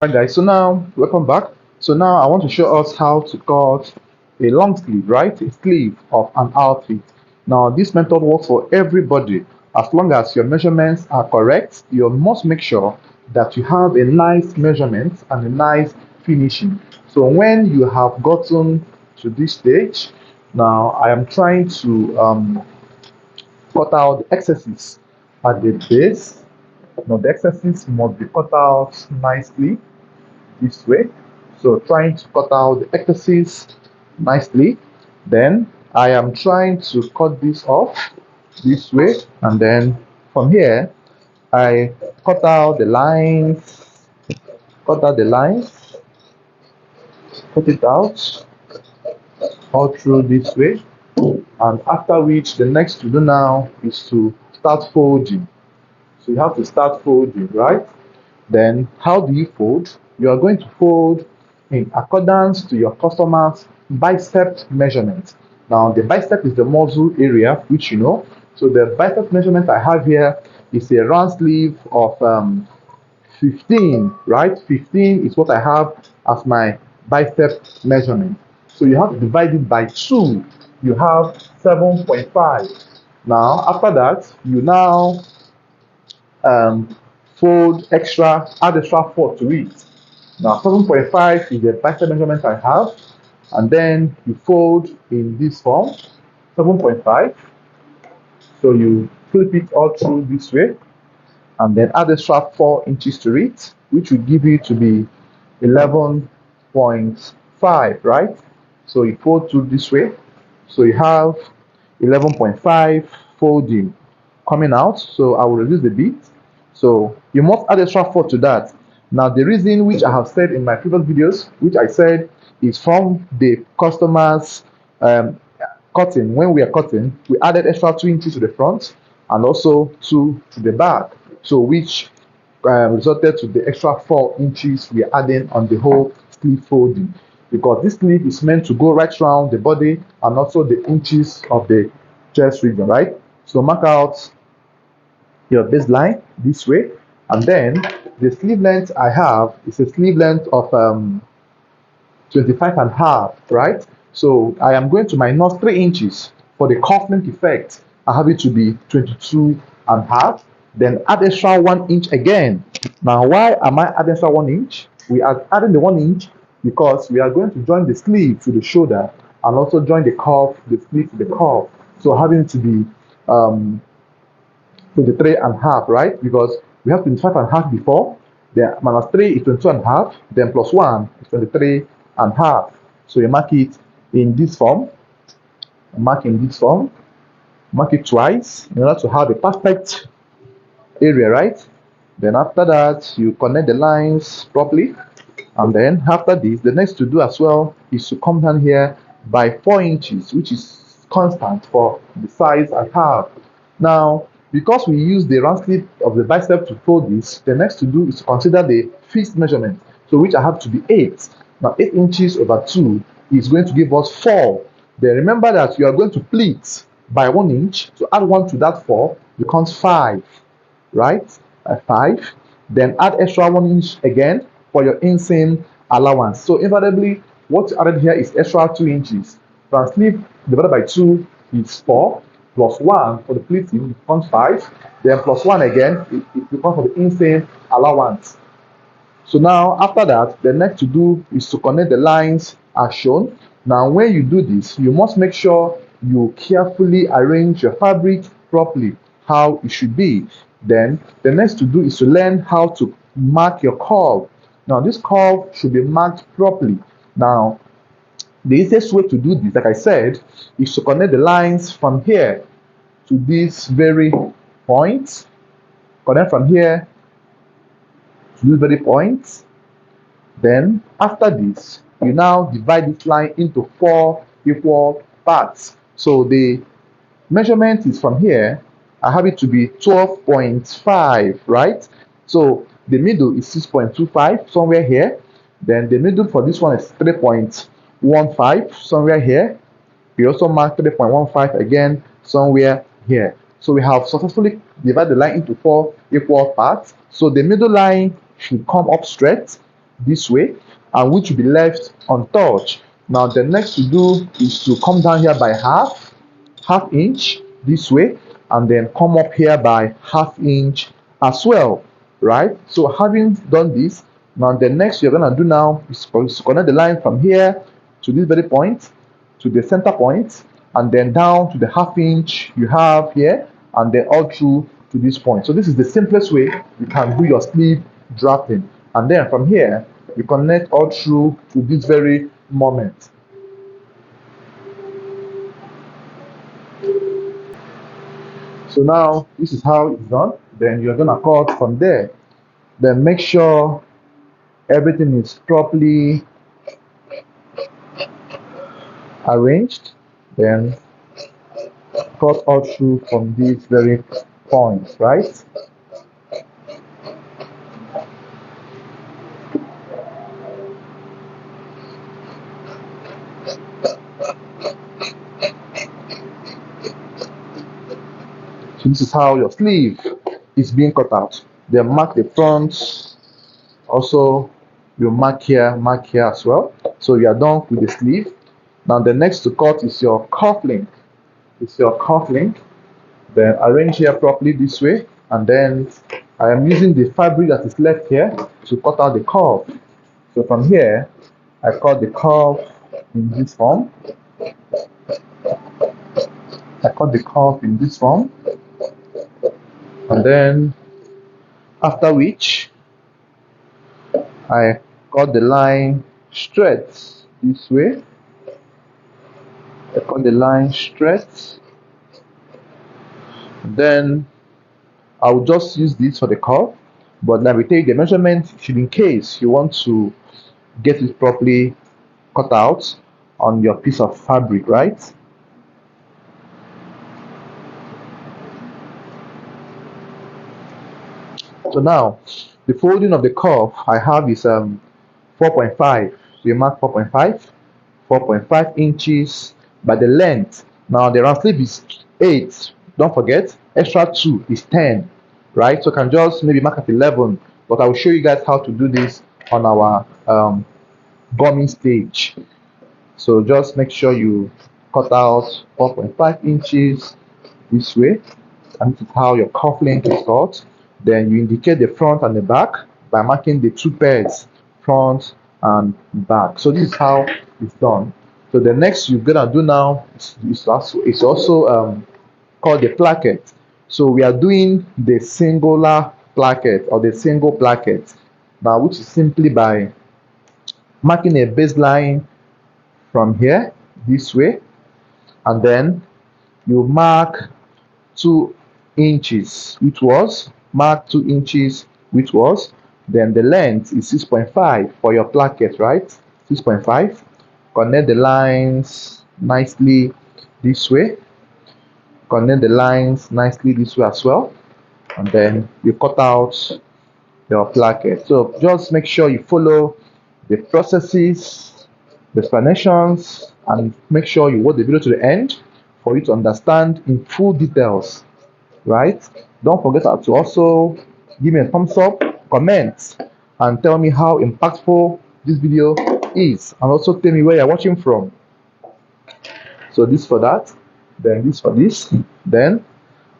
Hi guys, so now welcome back. So now I want to show us how to cut a long sleeve, right? A sleeve of an outfit. Now this method works for everybody. As long as your measurements are correct, you must make sure that you have a nice measurement and a nice finishing. So when you have gotten to this stage, now I am trying to cut out the excesses at the base. Now the excesses must be cut out nicely this way. So trying to cut out the excesses nicely. Then I am trying to cut this off this way, and then from here I cut out the lines, cut out the lines, cut it out all through this way. And after which the next to do now is to start folding. So you have to start folding, right? Then how do you fold? You are going to fold in accordance to your customer's bicep measurement. Now the bicep is the muscle area which you know. So the bicep measurement I have here is a round sleeve of 15, right? 15 is what I have as my bicep measurement. So you have to divide it by 2. You have 7.5. Now after that, you now um, fold extra, add extra 4 to it. Now 7.5 is the bicep measurement I have, and then you fold in this form 7.5. So you flip it all through this way, and then add extra 4 inches to it, which will give you to be 11.5, right? So you fold through this way, so you have 11.5 folding coming out. So I will reduce the bit. So you must add extra 4 to that. Now the reason which I have said in my previous videos, which I said is from the customers um, cutting. When we are cutting, we added extra 2 inches to the front and also 2 to the back, so which resulted to the extra 4 inches we are adding on the whole sleeve folding, because this sleeve is meant to go right around the body and also the inches of the chest region, right? So mark out your baseline this way, and then the sleeve length I have is a sleeve length of 25 and a half, right? So I am going to minus 3 inches for the cufflink effect. I have it to be 22 and a half. Then add extra 1 inch again. Now, why am I adding extra 1 inch? We are adding the 1 inch because we are going to join the sleeve to the shoulder and also join the cuff, the sleeve to the cuff. So having to be 23 and a half, right? Because we have 25 and a half before, then minus 3 is 22 and a half, then plus 1 is 23 and a half. So you mark it in this form, mark in this form, mark it twice in order to have a perfect area, right? Then after that, you connect the lines properly. And then after this, the next to do as well is to come down here by 4 inches, which is constant for the size I have. Now, because we use the round slip of the bicep to fold this, the next to do is to consider the fixed measurement, so which I have to be 8. Now, 8 inches over 2 is going to give us 4. Then remember that you are going to pleat by 1 inch. To add 1 to that 4 becomes 5, right? 5. Then add extra 1 inch again for your inseam allowance. So invariably, what you added here is extra 2 inches. Translate divided by 2 is 4, plus 1 for the pleating becomes 5. Then plus 1 again, it becomes for the inseam allowance. So now after that, the next to do is to connect the lines as shown. Now when you do this, you must make sure you carefully arrange your fabric properly, how it should be. Then the next to do is to learn how to mark your curve. Now this curve should be marked properly. Now the easiest way to do this, like I said, is to connect the lines from here to this very point. Connect from here to this very point. Then after this, you now divide this line into 4 equal parts. So the measurement is from here. I have it to be 12.5, right? So the middle is 6.25 somewhere here. Then the middle for this one is 3.15 somewhere here. We also mark 3.15 again somewhere here. So we have successfully divided the line into 4 equal parts. So the middle line should come up straight. this way, and which will be left untouched. Now the next to do is to come down here by half inch this way, and then come up here by half inch as well, right? So having done this, now the next you're gonna do now is to connect the line from here to this very point, to the center point, and then down to the half inch you have here, and then all through to this point. So this is the simplest way you can do your sleeve drafting, and then from here you connect all through to this very moment. So now this is how it's done. Then you're gonna cut from there. Then make sure everything is properly arranged. Then cut all through from these very points, right? So this is how your sleeve is being cut out. Then mark the front. Also, you mark here as well. So you are done with the sleeve. Now the next to cut is your cuff link. It's your cuff link. Then arrange here properly this way, and then I am using the fabric that is left here to cut out the curve. So from here I cut the curve in this form. I cut the curve in this form, and then after which I cut the line straight this way. I cut the line straight. Then I will just use this for the curve, but now we take the measurement in case you want to get it properly cut out on your piece of fabric, right? So now the folding of the curve I have is 4.5. So you mark 4.5 inches by the length. Now the round sleeve is 8. Don't forget, extra 2 is 10, right? So I can just maybe mark at 11, but I will show you guys how to do this on our gumming stage. So just make sure you cut out 4.5 inches this way, and this is how your cuff link is cut. Then you indicate the front and the back by marking the two pairs, front and back. So this is how it's done. So the next you're gonna do now is also called the placket. So we are doing the singular placket or the single placket now, which is simply by marking a baseline from here this way, and then you mark 2 inches, which was mark 2 inches, which was then the length is 6.5 for your placket, right? 6.5. Connect the lines nicely this way. Connect the lines nicely this way as well, and then you cut out your placket. So just make sure you follow the processes, the explanations, and make sure you watch the video to the end for you to understand in full details, right? Don't forget to also give me a thumbs up, comment, and tell me how impactful this video is, and also tell me where you're watching from. So this for that, then this for this. Then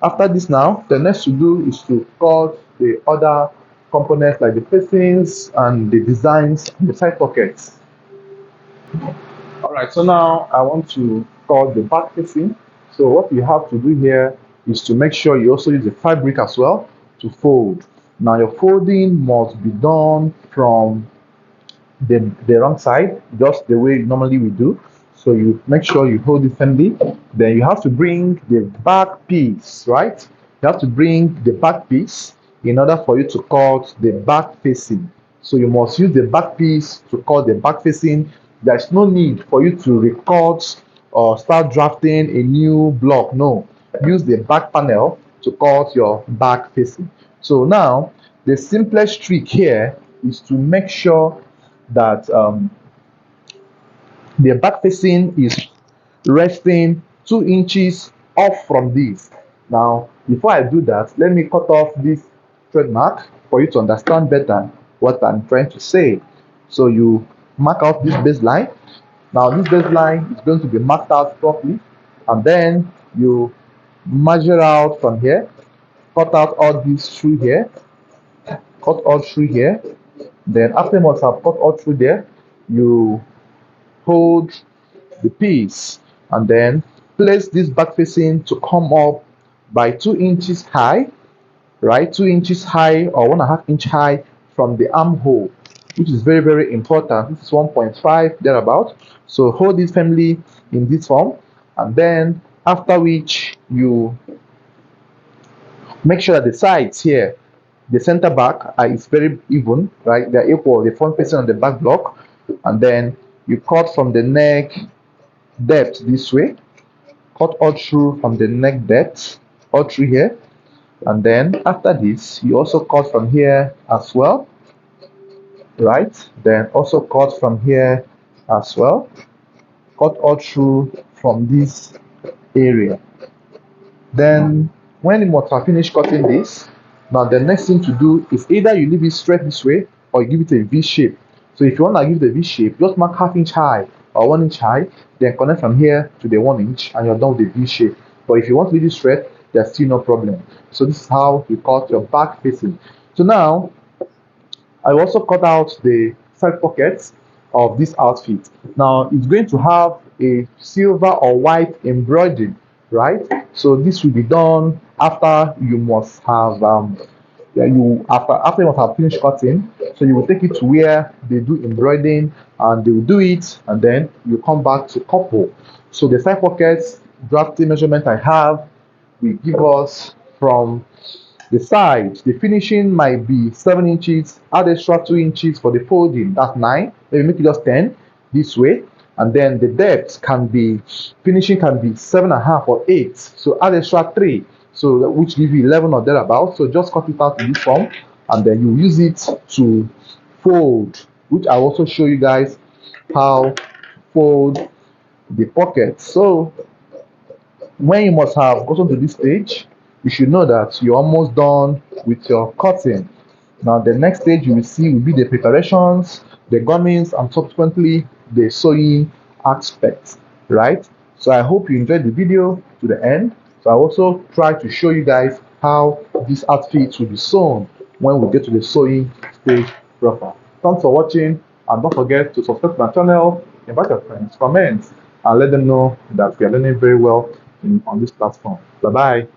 after this, now the next to do is to cut the other components like the facings and the designs and the side pockets. All right, so now I want to cut the back facing. So what you have to do here is to make sure you also use the fabric as well to fold. Now your folding must be done from the wrong side, just the way normally we do. So you make sure you hold it firmly. Then you have to bring the back piece, right? You have to bring the back piece in order for you to cut the back facing. So you must use the back piece to cut the back facing. There's no need for you to recut or start drafting a new block. No, use the back panel to cut your back facing. So now the simplest trick here is to make sure that the back facing is resting 2 inches off from this. Now before I do that, let me cut off this thread mark for you to understand better what I'm trying to say. So you mark out this baseline. Now this baseline is going to be marked out properly, and then you measure out from here, cut out all these through here, cut all through here. Then after you must have cut all through there, you hold the piece and then place this back facing to come up by 2 inches high, right? 2 inches high or 1.5 inch high from the armhole, which is very, very important. This is 1.5 thereabout. So hold this firmly in this form, and then after which you make sure that the sides here, the center back is very even, right? They're equal, the front facing and the back block. And then you cut from the neck depth this way, cut all through from the neck depth, all through here. And then after this, you also cut from here as well, right? Then also cut from here as well, cut all through from this area. Then when you must have finished cutting this, now the next thing to do is either you leave it straight this way or you give it a V shape. So if you want to give it a V shape, just mark 1/2 inch high or 1 inch high, then connect from here to the 1 inch and you're done with the V shape. But if you want to leave it straight, there's still no problem. So this is how you cut your back facing. So now I also cut out the side pockets of this outfit. Now it's going to have a silver or white embroidery, right? So this will be done after you must have after you must have finished cutting. So you will take it to where they do embroidering and they will do it, and then you come back to couple. So the side pockets drafting measurement I have will give us from the side, the finishing might be 7 inches, add extra 2 inches for the folding, that's 9, maybe make it just 10 this way. And then the depth can be, finishing can be 7.5 or 8, so add extra 3, so which give you 11 or thereabout. So just cut it out in this form, and then you use it to fold, which I'll also show you guys how to fold the pocket. So when you must have gotten to this stage, you should know that you're almost done with your cutting. Now the next stage you will see will be the preparations, the gummings, and subsequently the sewing aspect, right? So I hope you enjoyed the video to the end. So I also try to show you guys how this outfit will be sewn when we get to the sewing stage proper. Thanks for watching, and don't forget to subscribe to my channel, invite your friends, comment, and let them know that we are learning very well on this platform. Bye bye.